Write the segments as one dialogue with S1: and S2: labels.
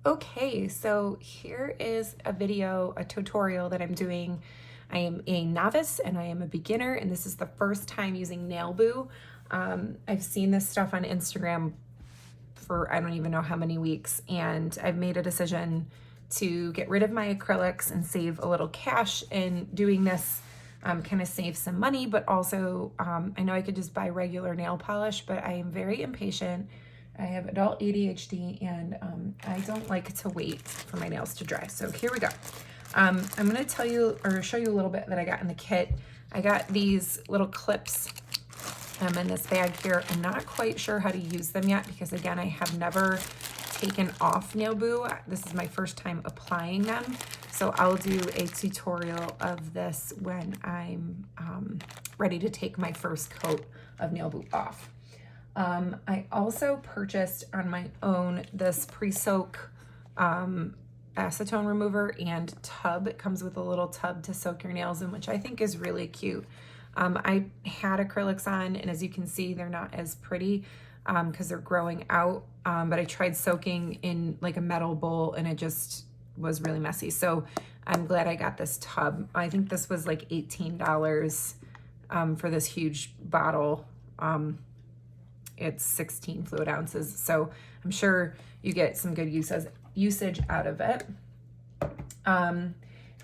S1: Okay, so here is a video, a tutorial that I'm doing. I am a novice and I am a beginner, and this is the first time using nail boo. I've seen this stuff on Instagram for I don't even know how many weeks, and I've made a decision to get rid of my acrylics and save a little cash in doing this. Kind of save some money, but also I know I could just buy regular nail polish, but I am very impatient. I have adult ADHD and I don't like to wait for my nails to dry. So here we go. I'm gonna tell you or show you a little bit that I got in the kit. I got these little clips in this bag here. I'm not quite sure how to use them yet because again, I have never taken off nail boo. This is my first time applying them. So I'll do a tutorial of this when I'm ready to take my first coat of nail boo off. I also purchased on my own this pre-soak acetone remover and tub. It comes with a little tub to soak your nails in, which I think is really cute. I had acrylics on, and as you can see, they're not as pretty because they're growing out, but I tried soaking in like a metal bowl and it just was really messy. So I'm glad I got this tub. I think this was like $18 for this huge bottle. It's 16 fluid ounces, so I'm sure you get some good usage out of it. And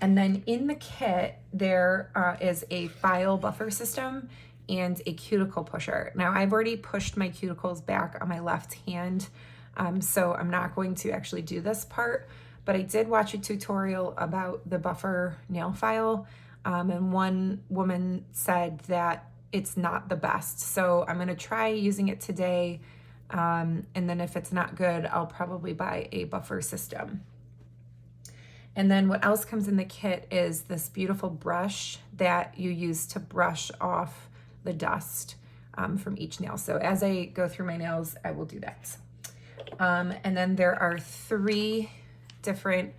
S1: then in the kit, there is a file buffer system and a cuticle pusher. Now, I've already pushed my cuticles back on my left hand, so I'm not going to actually do this part, but I did watch a tutorial about the buffer nail file, and one woman said that it's not the best. So I'm gonna try using it today, and then if it's not good, I'll probably buy a buffer system. And then what else comes in the kit is this beautiful brush that you use to brush off the dust from each nail. So as I go through my nails, I will do that. And then there are 3 different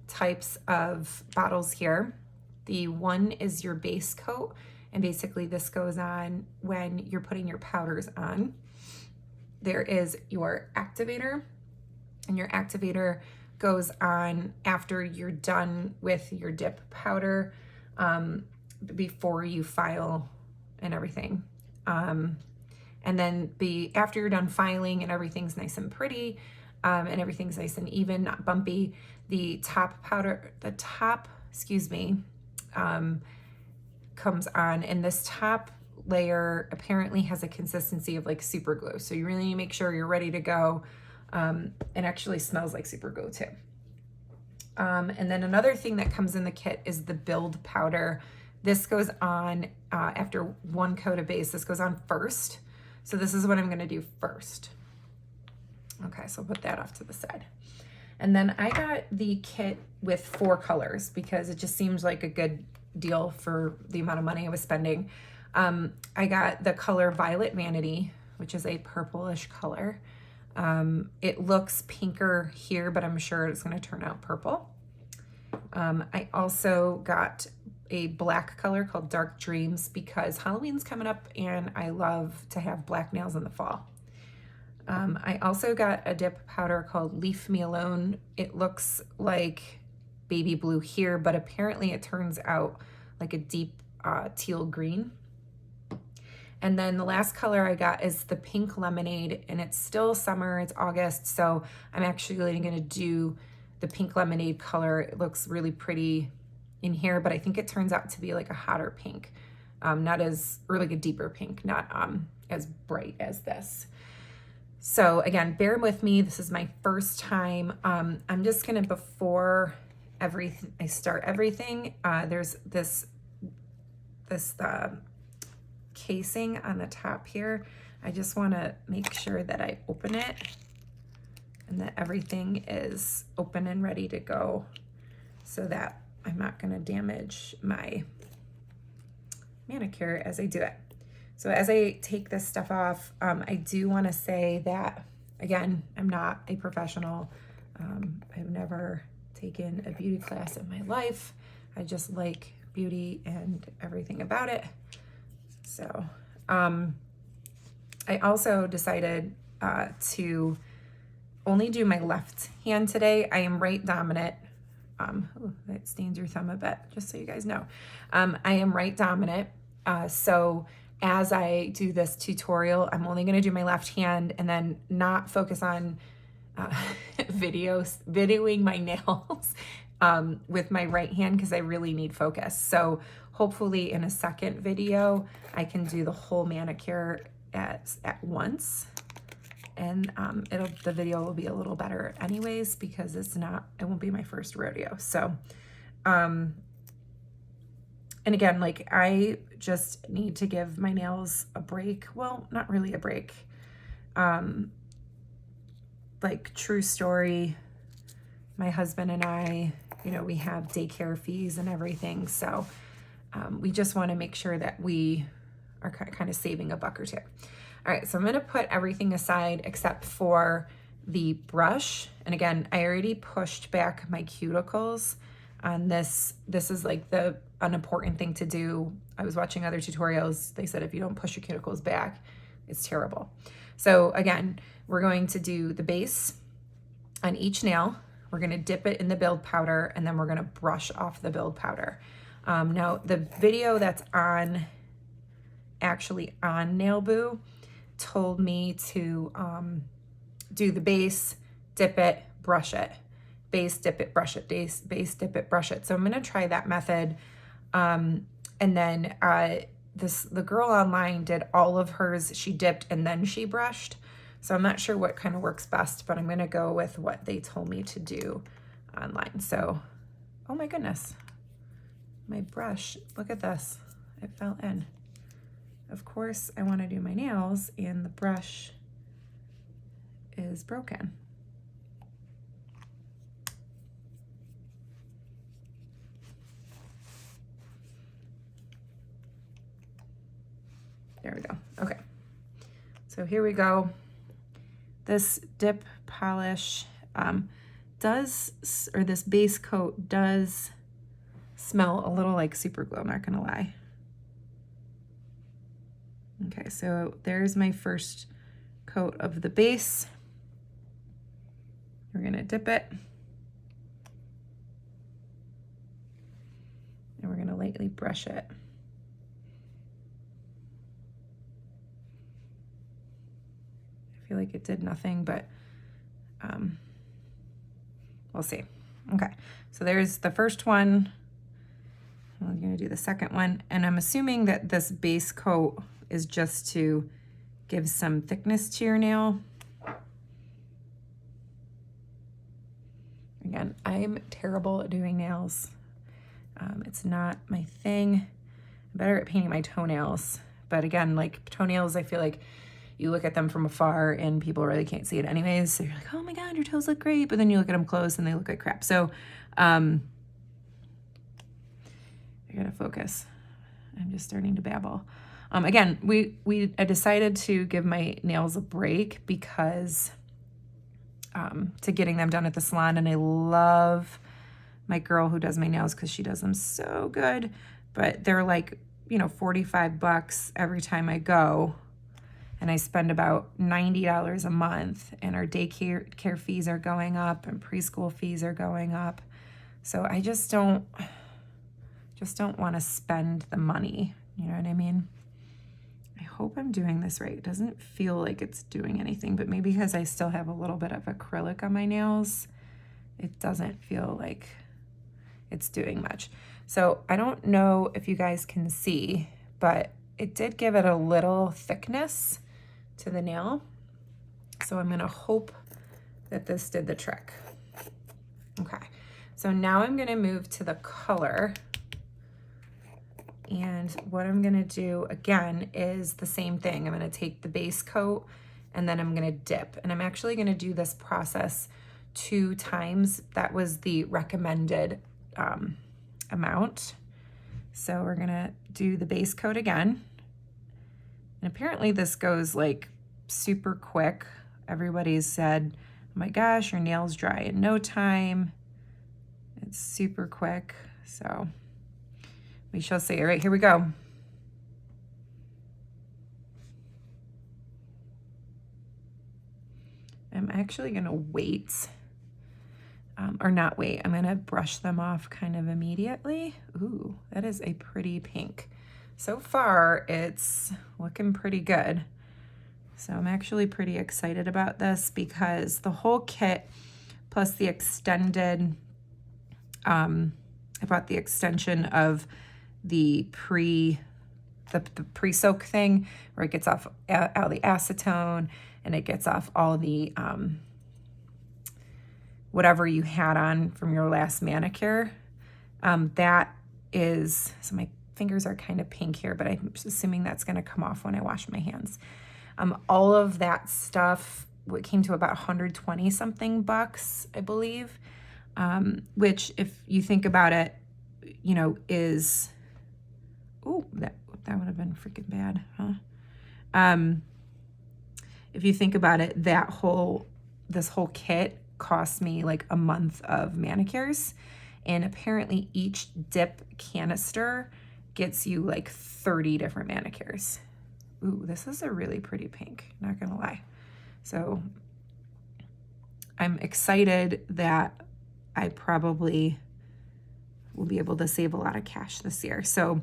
S1: types of bottles here. The one is your base coat, and basically this goes on when you're putting your powders on. There is your activator, and your activator goes on after you're done with your dip powder, before you file and everything. And then after you're done filing and everything's nice and pretty, and everything's nice and even, not bumpy, the top, comes on, and this top layer apparently has a consistency of like super glue. So you really need to make sure you're ready to go. It actually smells like super glue too. And then another thing that comes in the kit is the build powder. This goes on after one coat of base. This goes on first. So this is what I'm gonna do first. Okay, so I'll put that off to the side. And then I got the kit with 4 colors because it just seems like a good deal for the amount of money I was spending. I got the color Violet Vanity, which is a purplish color. It looks pinker here, but I'm sure it's going to turn out purple. I also got a black color called Dark Dreams because Halloween's coming up and I love to have black nails in the fall. I also got a dip powder called Leave Me Alone. It looks like baby blue here, but apparently it turns out like a deep teal green. And then the last color I got is the Pink Lemonade, and it's still summer, it's August, so I'm actually gonna do the Pink Lemonade color. It looks really pretty in here, but I think it turns out to be like a hotter pink, or like a deeper pink, not as bright as this. So again, bear with me, this is my first time. I'm just gonna, before I start everything, there's this casing on the top here. I just want to make sure that I open it and that everything is open and ready to go so that I'm not going to damage my manicure as I do it. So as I take this stuff off, I do want to say that, again, I'm not a professional. I've never taken a beauty class in my life. I just like beauty and everything about it. So I also decided to only do my left hand today. I am right dominant. That stains your thumb a bit, just so you guys know. I am right dominant. So as I do this tutorial, I'm only going to do my left hand and then not focus on videoing my nails with my right hand because I really need focus. So hopefully in a second video, I can do the whole manicure at once. And the video will be a little better anyways, because it won't be my first rodeo. So, and again, like I just need to give my nails a break. Well, not really a break. Like true story, my husband and I, you know, we have daycare fees and everything. So we just want to make sure that we are kind of saving a buck or two. All right, so I'm gonna put everything aside except for the brush. And again, I already pushed back my cuticles on this. This is like an important thing to do. I was watching other tutorials. They said if you don't push your cuticles back, it's terrible. So again, we're going to do the base on each nail. We're gonna dip it in the build powder, and then we're gonna brush off the build powder. Now, the video that's actually on Nailboo told me to do the base, dip it, brush it, base, dip it, brush it, base, dip it, brush it. So I'm going to try that method. And then the girl online did all of hers. She dipped and then she brushed. So I'm not sure what kind of works best, but I'm going to go with what they told me to do online. So, oh my goodness, my brush, look at this. It fell in. Of course, I want to do my nails and the brush is broken. There we go. Okay. So here we go. This dip polish this base coat does smell a little like super glue, I'm not gonna lie. Okay, so there's my first coat of the base. We're gonna dip it. And we're gonna lightly brush it. I feel like it did nothing, but we'll see. Okay, so there's the first one. I'm gonna do the second one, and I'm assuming that this base coat is just to give some thickness to your nail. Again, I'm terrible at doing nails. It's not my thing. I'm better at painting my toenails. But again, like toenails, I feel like you look at them from afar and people really can't see it anyways. So you're like, oh my God, your toes look great. But then you look at them close and they look like crap. So I gotta focus. I'm just starting to babble. Again, I decided to give my nails a break because to getting them done at the salon, and I love my girl who does my nails because she does them so good, but they're like, you know, $45 every time I go, and I spend about $90 a month, and our daycare fees are going up and preschool fees are going up. So I just don't want to spend the money, you know what I mean? I hope I'm doing this right. It doesn't feel like it's doing anything, but maybe because I still have a little bit of acrylic on my nails, it doesn't feel like it's doing much. So I don't know if you guys can see, but it did give it a little thickness to the nail. So I'm gonna hope that this did the trick. Okay, so now I'm gonna move to the color. And what I'm gonna do again is the same thing. I'm gonna take the base coat and then I'm gonna dip. And I'm actually gonna do this process 2 times. That was the recommended amount. So we're gonna do the base coat again. And apparently this goes like super quick. Everybody's said, oh my gosh, your nails dry in no time. It's super quick, so we shall see. All right, here we go. I'm actually going to wait, or not wait. I'm going to brush them off kind of immediately. Ooh, that is a pretty pink. So far, it's looking pretty good. So I'm actually pretty excited about this because the whole kit plus the extended, I bought the extension of the pre-soak thing where it gets off all the acetone and it gets off all the whatever you had on from your last manicure. That is, so my fingers are kind of pink here, but I'm assuming that's going to come off when I wash my hands. All of that stuff, what came to about 120 something bucks, I believe, which if you think about it, you know, is, oh, that would have been freaking bad, huh? If you think about it, this whole kit cost me like a month of manicures, and apparently each dip canister gets you like 30 different manicures. Ooh, this is a really pretty pink, not gonna lie. So I'm excited that I probably will be able to save a lot of cash this year. So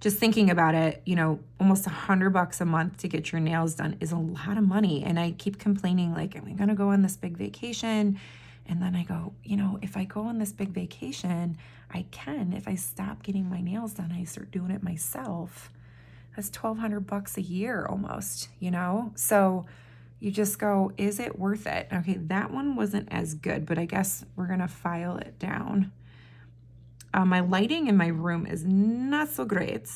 S1: just thinking about it, you know, almost $100 a month to get your nails done is a lot of money. And I keep complaining, like, am I gonna go on this big vacation? And then I go, you know, if I go on this big vacation, I can. If I stop getting my nails done, I start doing it myself. That's $1,200 a year almost, you know? So you just go, is it worth it? Okay, that one wasn't as good, but I guess we're gonna file it down. My lighting in my room is not so great.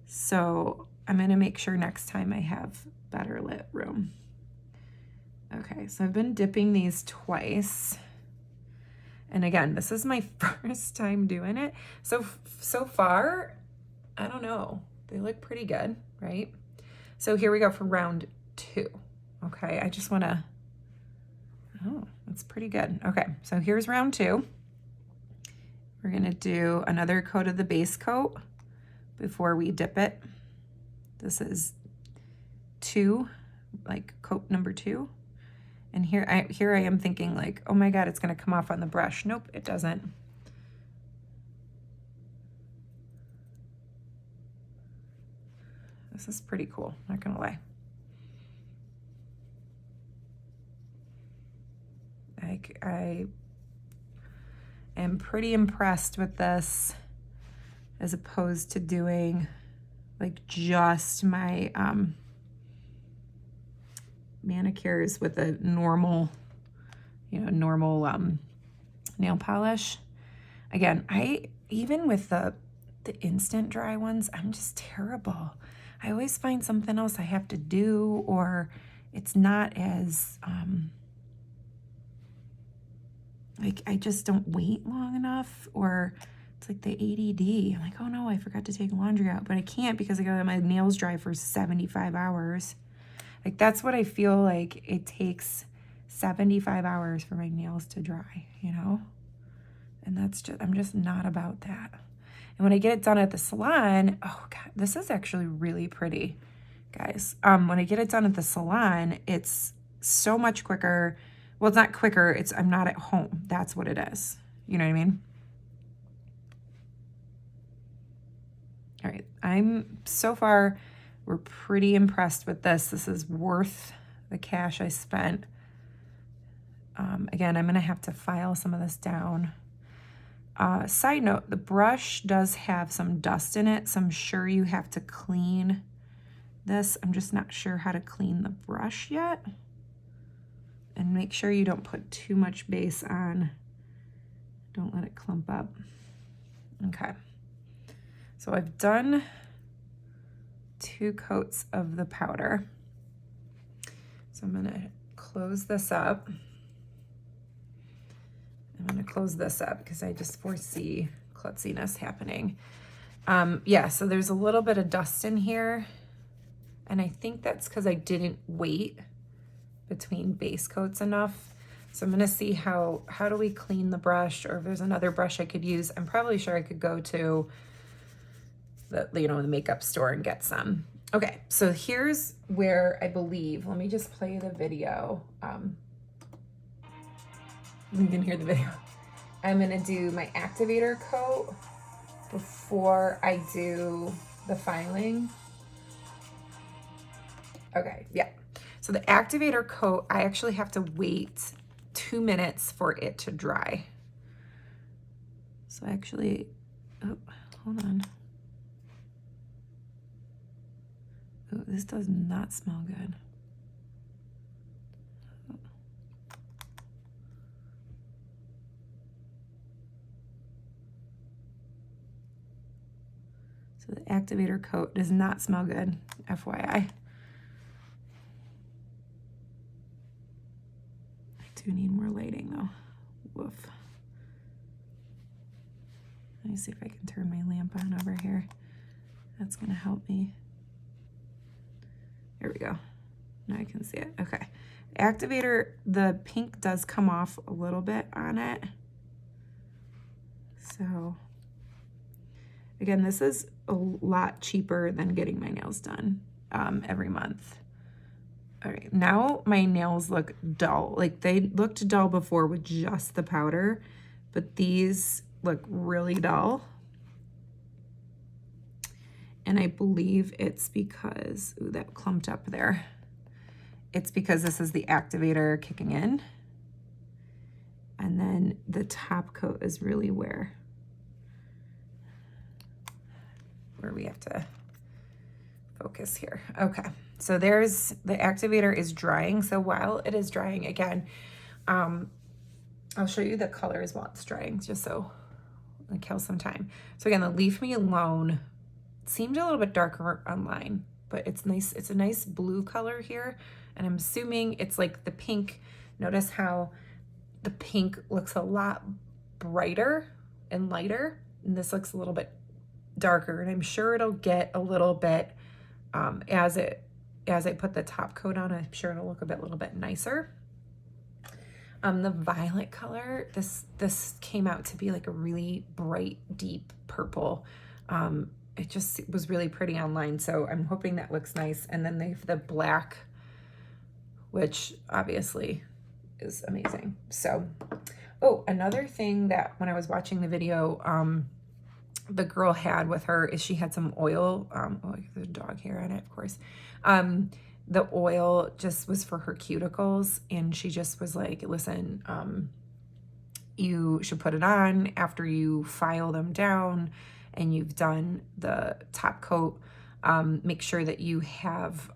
S1: So I'm gonna make sure next time I have better lit room. Okay, so I've been dipping these twice. And again, this is my first time doing it. So far, I don't know. They look pretty good, right? So here we go for round 2. Okay, I just wanna, oh, that's pretty good. Okay, so here's round 2. We're gonna do another coat of the base coat before we dip it. This is 2, like coat number 2. And here I am thinking like, oh my God, it's gonna come off on the brush. Nope, it doesn't. This is pretty cool, not gonna lie. I am pretty impressed with this as opposed to doing like just my manicures with a normal, nail polish. Again, even with the instant dry ones, I'm just terrible. I always find something else I have to do, or it's not as, like I just don't wait long enough, or it's like the ADD. I'm like, oh no, I forgot to take laundry out, but I can't because I got my nails dry for 75 hours. Like that's what I feel like, it takes 75 hours for my nails to dry, you know? And that's just, I'm just not about that. And when I get it done at the salon, oh God, this is actually really pretty, guys. When I get it done at the salon, it's so much quicker. Well, it's not quicker, it's I'm not at home. That's what it is. You know what I mean? All right, so far, we're pretty impressed with this. This is worth the cash I spent. Again, I'm gonna have to file some of this down. Side note, the brush does have some dust in it, so I'm sure you have to clean this. I'm just not sure how to clean the brush yet. And make sure you don't put too much base on. Don't let it clump up. Okay. So I've done 2 coats of the powder. So I'm gonna close this up. I'm gonna close this up because I just foresee klutziness happening. Yeah, so there's a little bit of dust in here, and I think that's because I didn't wait between base coats enough. So I'm gonna see how do we clean the brush, or if there's another brush I could use. I'm probably sure I could go to the makeup store and get some. Okay, so here's where I believe, let me just play the video. You can hear the video. I'm gonna do my activator coat before I do the filing. Okay, yeah. So the activator coat, I actually have to wait 2 minutes for it to dry. So actually, oh, hold on. Oh, this does not smell good. So the activator coat does not smell good, FYI. I do need more lighting though. Woof. Let me see if I can turn my lamp on over here. That's gonna help me. There we go. Now I can see it. Okay. Activator, the pink does come off a little bit on it. So again, this is a lot cheaper than getting my nails done every month. All right, now my nails look dull. Like they looked dull before with just the powder, but these look really dull. And I believe it's because, ooh, that clumped up there. It's because this is the activator kicking in. And then the top coat is really where we have to focus here. Okay, so there's, the activator is drying. So while it is drying, again, I'll show you the colors while it's drying, just so I kill some time. So again, the Leave Me Alone seemed a little bit darker online, but it's nice. It's a nice blue color here. And I'm assuming it's like the pink. Notice how the pink looks a lot brighter and lighter. And this looks a little bit darker. And I'm sure it'll get a little bit, as I put the top coat on, I'm sure it'll look a little bit nicer. The violet color, this came out to be like a really bright, deep purple. It just was really pretty online, so I'm hoping that looks nice. And then they have the black, which obviously is amazing. So, oh, another thing that when I was watching the video, the girl had with her is she had some oil. Oh, there's dog hair on it, of course. The oil just was for her cuticles, and she just was like, listen, you should put it on after you file them down and you've done the top coat. Make sure that you have,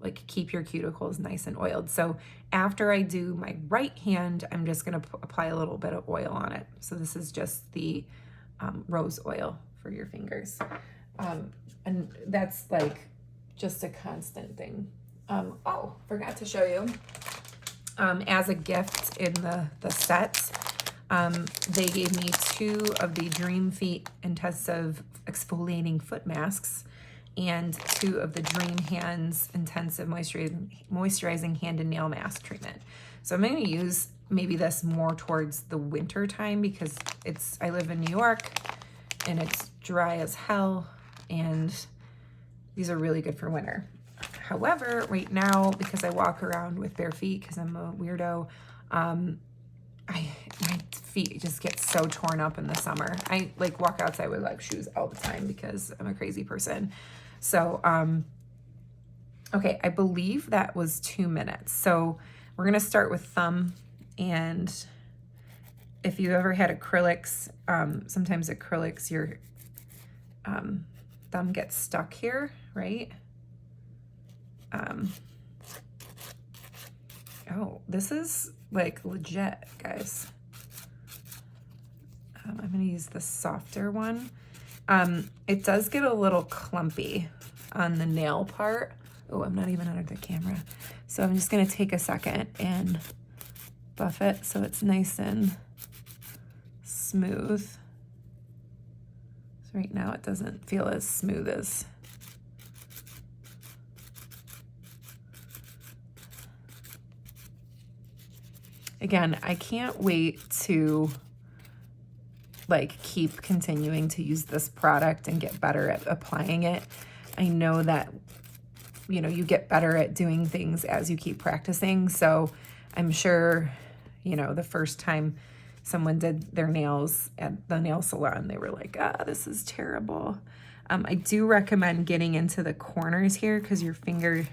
S1: like, keep your cuticles nice and oiled. So after I do my right hand, I'm just gonna apply a little bit of oil on it. So this is just the rose oil for your fingers. And that's like just a constant thing. Oh, forgot to show you, as a gift in the set, they gave me 2 of the Dream Feet Intensive Exfoliating Foot Masks and 2 of the Dream Hands Intensive Moisturizing Hand and Nail Mask Treatment. So I'm going to use maybe this more towards the winter time because I live in New York and it's dry as hell, and these are really good for winter. However, right now, because I walk around with bare feet because I'm a weirdo, my feet just get so torn up in the summer. I like walk outside with like shoes all the time because I'm a crazy person. So, okay, I believe that was 2 minutes. So we're gonna start with thumb, and if you ever had acrylics, sometimes acrylics, your thumb gets stuck here, right? Oh, this is like legit, guys. I'm gonna use the softer one. It does get a little clumpy on the nail part. Oh, I'm not even under the camera. So I'm just gonna take a second and buff it so it's nice and smooth. So right now it doesn't feel as smooth as again, I can't wait to like keep continuing to use this product and get better at applying it. I know that, you know, you get better at doing things as you keep practicing. So I'm sure, you know, the first time someone did their nails at the nail salon, they were like, ah, this is terrible. I do recommend getting into the corners here because your finger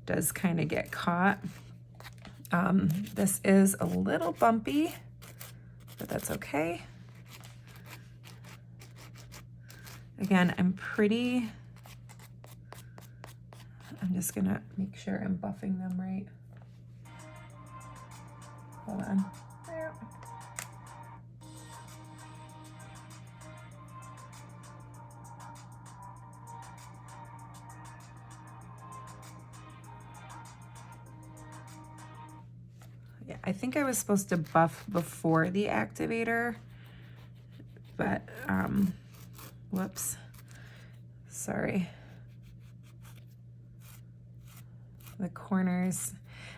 S1: does kind of get caught. This is a little bumpy, but that's okay. Again, I'm just gonna make sure I'm buffing them right. Hold on. Yeah, I think I was supposed to buff before the activator, but whoops, sorry. The corners,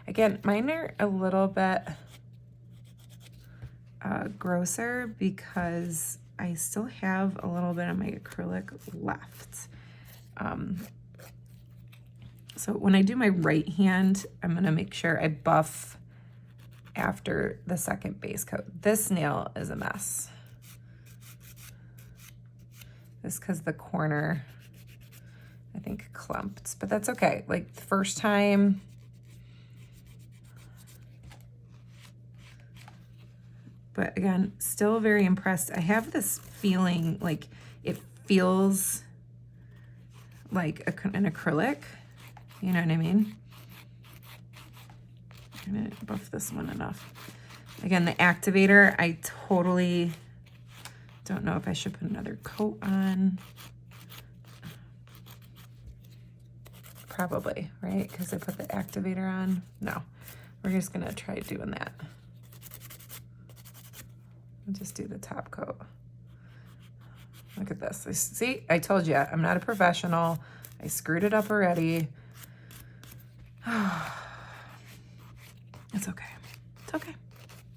S1: again, mine are a little bit grosser because I still have a little bit of my acrylic left. So when I do my right hand, I'm gonna make sure I buff after the second base coat. This nail is a mess. This because the corner, I think, clumped, but that's okay. Like the first time, but again, still very impressed. I have this feeling like it feels like an acrylic, you know what I mean? I'm gonna buff this one enough. Again, the activator, I totally don't know if I should put another coat on. Probably, right? Because I put the activator on. No, we're just gonna try doing that. I'll just do the top coat. Look at this. See, I told you, I'm not a professional. I screwed it up already. It's okay. It's okay.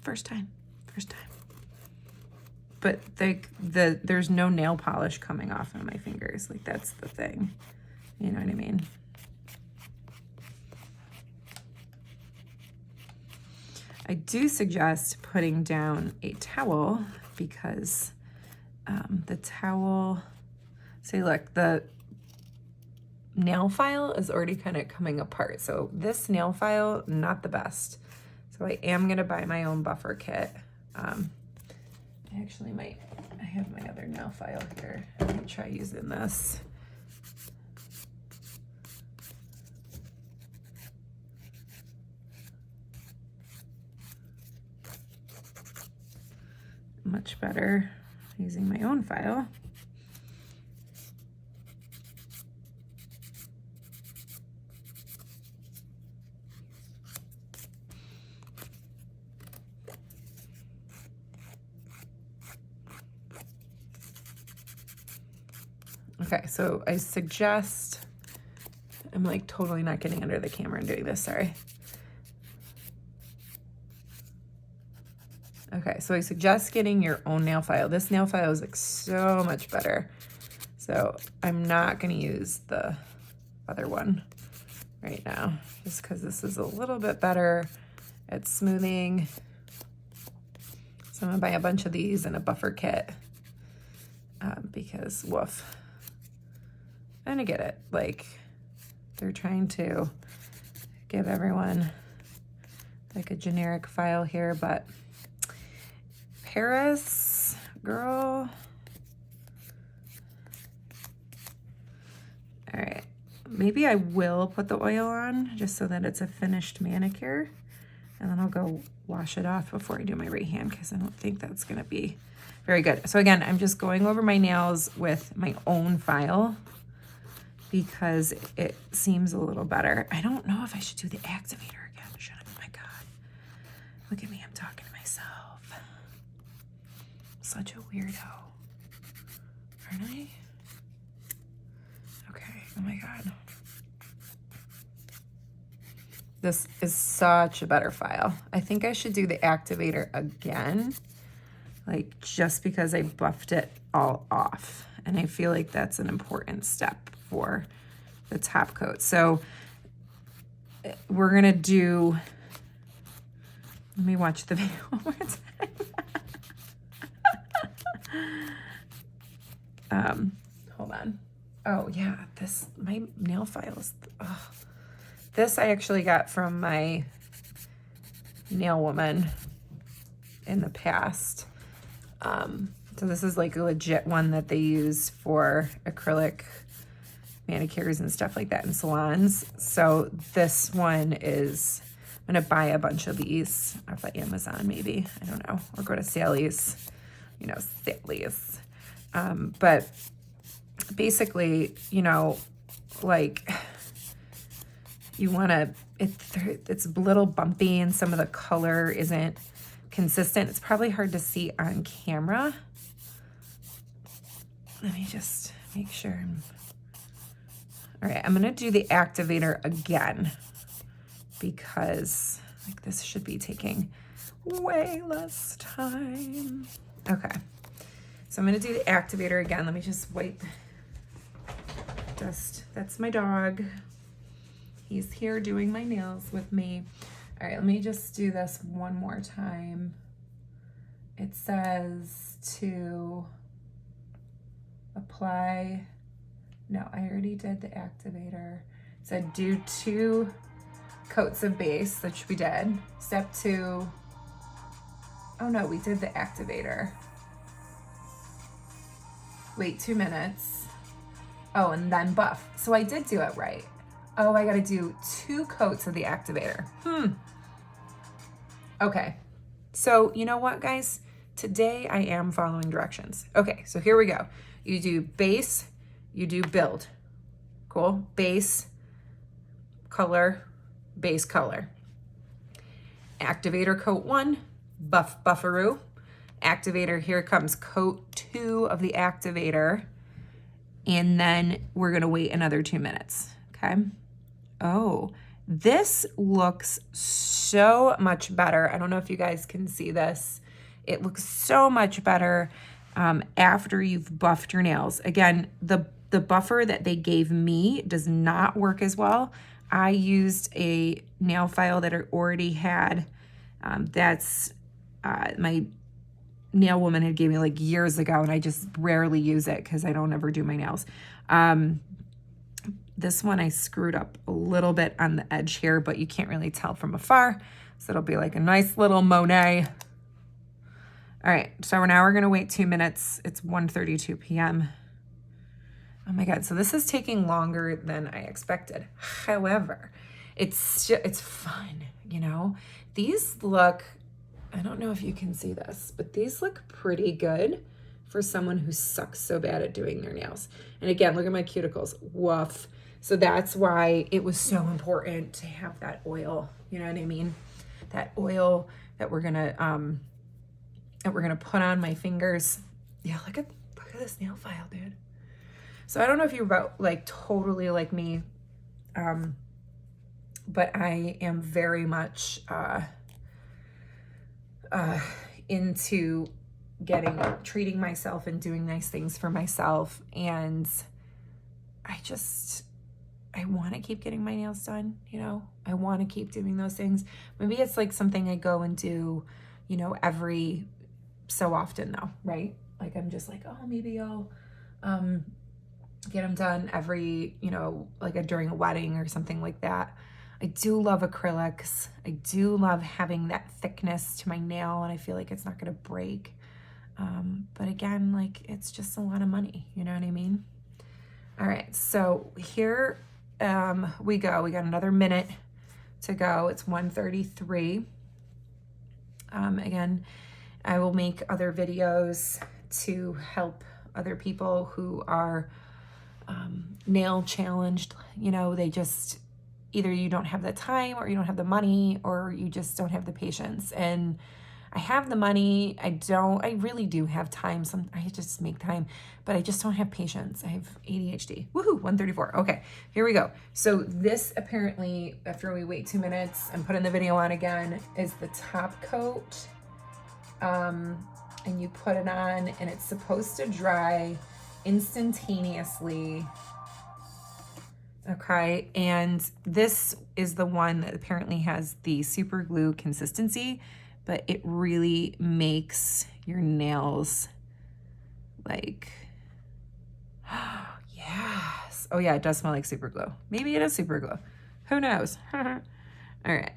S1: First time. First time. But there's no nail polish coming off of my fingers. Like, that's the thing. You know what I mean? I do suggest putting down a towel because the towel, see, look, the nail file is already kind of coming apart. So this nail file, not the best. So I am gonna buy my own buffer kit. I actually might, I have my other nail file here. I'm gonna try using this. Much better using my own file. Okay, so I suggest, I'm like totally not getting under the camera and doing this, sorry. Okay, so I suggest getting your own nail file. This nail file is like so much better. So I'm not gonna use the other one right now, just because this is a little bit better at smoothing. So I'm gonna buy a bunch of these in a buffer kit because woof. And I get it, like they're trying to give everyone like a generic file here, but Paris, girl. All right, maybe I will put the oil on just so that it's a finished manicure, and then I'll go wash it off before I do my right hand because I don't think that's gonna be very good. So again, I'm just going over my nails with my own file because it seems a little better. I don't know if I should do the activator again, should I? Oh my God, look at me, I'm talking to myself. Such a weirdo, aren't I? Okay, oh my God. This is such a better file. I think I should do the activator again like just because I buffed it all off. And I feel like that's an important step for the top coat. So we're gonna do, let me watch the video one more time. Hold on. Oh yeah, this, my nail files. Oh. This I actually got from my nail woman in the past. So this is like a legit one that they use for acrylic manicures and stuff like that in salons. So this one is, I'm gonna buy a bunch of these off of Amazon maybe, I don't know, or go to Sally's, you know, Sally's. But basically, you know, like you wanna, it's a little bumpy and some of the color isn't consistent. It's probably hard to see on camera. Let me just make sure. All right, I'm gonna do the activator again because like this should be taking way less time. Okay, so I'm gonna do the activator again. Let me just wipe dust. That's my dog. He's here doing my nails with me. All right, let me just do this one more time. It says to apply, no, I already did the activator. It said do 2 coats of base, which we did. Step 2, oh no, we did the activator. Wait 2 minutes. Oh, and then buff. So I did do it right. Oh, I gotta do 2 coats of the activator. Okay, so you know what, guys? Today I am following directions. Okay, so here we go. You do base, you do build. Cool, base, color, base color. Activator coat 1, buffaroo. Activator, here comes coat 2 of the activator. And then we're gonna wait another 2 minutes, okay? Oh, this looks so much better. I don't know if you guys can see this. It looks so much better after you've buffed your nails. Again, the buffer that they gave me does not work as well. I used a nail file that I already had. My nail woman had gave me like years ago, and I just rarely use it because I don't ever do my nails. This one I screwed up a little bit on the edge here, but you can't really tell from afar. So it'll be like a nice little Monet. All right, so now we're gonna wait 2 minutes. It's 1:32 p.m. Oh my God, so this is taking longer than I expected. However, it's fun, you know? These look, I don't know if you can see this, but these look pretty good for someone who sucks so bad at doing their nails. And again, look at my cuticles, woof. So that's why it was so important to have that oil, you know what I mean? That oil that we're gonna put on my fingers. Yeah, look at this nail file, dude. So I don't know if you're about like totally like me, but I am very much into treating myself and doing nice things for myself. And I want to keep getting my nails done, you know? I want to keep doing those things. Maybe it's like something I go and do, you know, every so often though, right? Like I'm just like, oh, maybe I'll get them done every, you know, like during a wedding or something like that. I do love acrylics. I do love having that thickness to my nail, and I feel like it's not gonna break. But again, like it's just a lot of money, you know what I mean? All right, so here we go. We got another minute to go. It's 1:33. Again, I will make other videos to help other people who are nail challenged. You know, they just, either you don't have the time or you don't have the money or you just don't have the patience. And I have the money. I really do have time. I just make time, but I just don't have patience. I have ADHD. Woohoo, 1:34. Okay, here we go. So this apparently, after we wait 2 minutes and putting the video on again, is the top coat. and you put it on, and it's supposed to dry instantaneously. Okay, and this is the one that apparently has the super glue consistency, but it really makes your nails like, yes. Oh yeah, it does smell like super glue. Maybe it is super glue. Who knows? All right.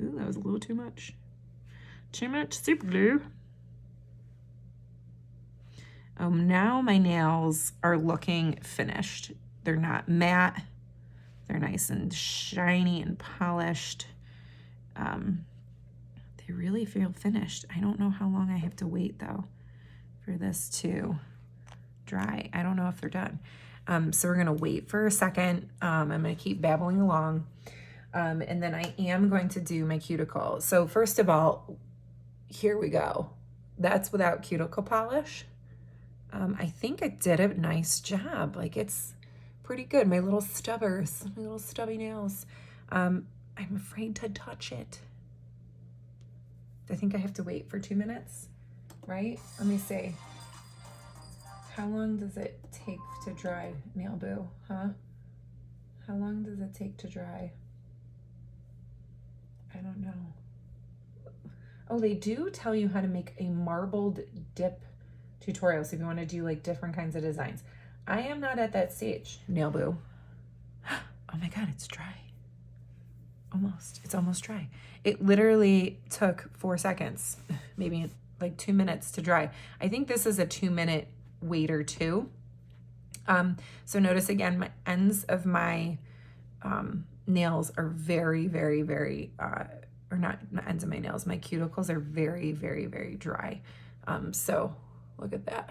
S1: Ooh, that was a little too much. Too much super glue. Now my nails are looking finished. They're not matte. They're nice and shiny and polished. They really feel finished. I don't know how long I have to wait though for this to dry. I don't know if they're done. So we're gonna wait for a second. I'm gonna keep babbling along. And then I am going to do my cuticle. So first of all, here we go. That's without cuticle polish. I think it did a nice job. Like, it's pretty good. My little stubbers, my little stubby nails. I'm afraid to touch it. I think I have to wait for 2 minutes, right? Let me see. How long does it take to dry, Nail Boo, huh? How long does it take to dry? I don't know. Oh, they do tell you how to make a marbled dip tutorial, so if you want to do like different kinds of designs. I am not at that stage, Nail Boo. Oh my God, it's dry. Almost. It's almost dry. It literally took 4 seconds, maybe like 2 minutes to dry. I think this is a 2-minute waiter too. So notice again, my ends of my nails are very, very, very, or not ends of my nails, my cuticles are very, very, very dry. So look at that.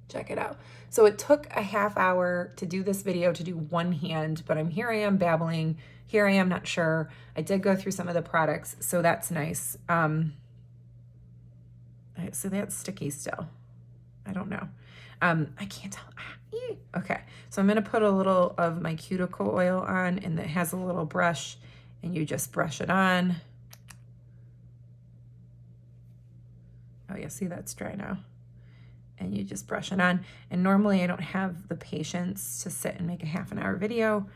S1: Check it out. So it took a half hour to do this video to do one hand, but here I am babbling. Here I am not sure. I did go through some of the products, so that's nice. So that's sticky still. I don't know. I can't tell. Okay, so I'm gonna put a little of my cuticle oil on, and it has a little brush, and you just brush it on. Oh yeah, see, that's dry now. And you just brush it on. And normally I don't have the patience to sit and make a half-an-hour video,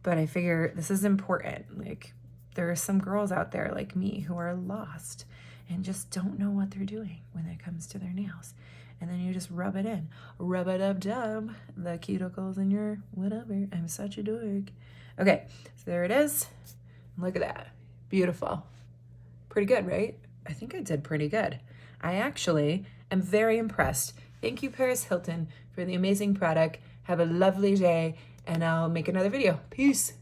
S1: but I figure this is important. Like, there are some girls out there like me who are lost and just don't know what they're doing when it comes to their nails. And then you just rub it in. Rub it up dub, the cuticles in your whatever. I'm such a dork. Okay, so there it is. Look at that. Beautiful. Pretty good, right? I think I did pretty good. I actually am very impressed. Thank you, Paris Hilton, for the amazing product. Have a lovely day, and I'll make another video. Peace.